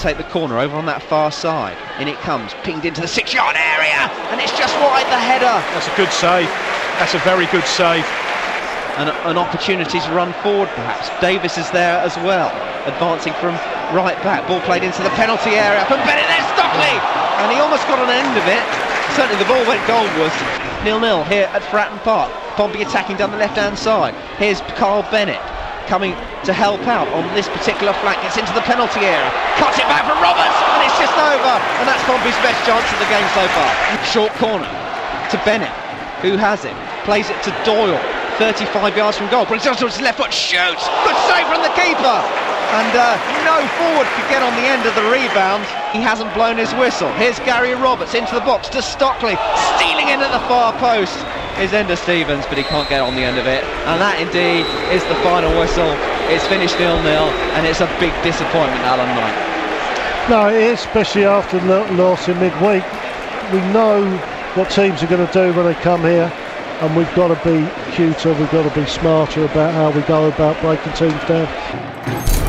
take the corner over on that far side. In it comes, pinged into the 6-yard area, and it's just wide, the header. That's a good save. That's a very good save. And an opportunity to run forward perhaps. Davis is there as well, advancing from right back. Ball played into the penalty area from Bennett. There's Stockley, and he almost got an end of it. Certainly the ball went goalwards. 0-0 here at Fratton Park. Pompey attacking down the left-hand side. Here's Carl Bennett coming to help out on this particular flank. Gets into the penalty area, cuts it back for Roberts, and it's just over. And that's Pompey's best chance of the game so far. Short corner to Bennett, who has it, plays it to Doyle. 35 yards from goal, brings it onto his left foot, shoots! Good save from the keeper! And no forward could get on the end of the rebound. He hasn't blown his whistle. Here's Gary Roberts into the box to Stockley, stealing in at the far post is Ender Stevens, but he can't get on the end of it. And that indeed is the final whistle. It's finished 0-0, and it's a big disappointment, Alan Knight. No, it is, especially after the loss in midweek. We know what teams are going to do when they come here, and we've got to be cuter, we've got to be smarter about how we go about breaking teams down.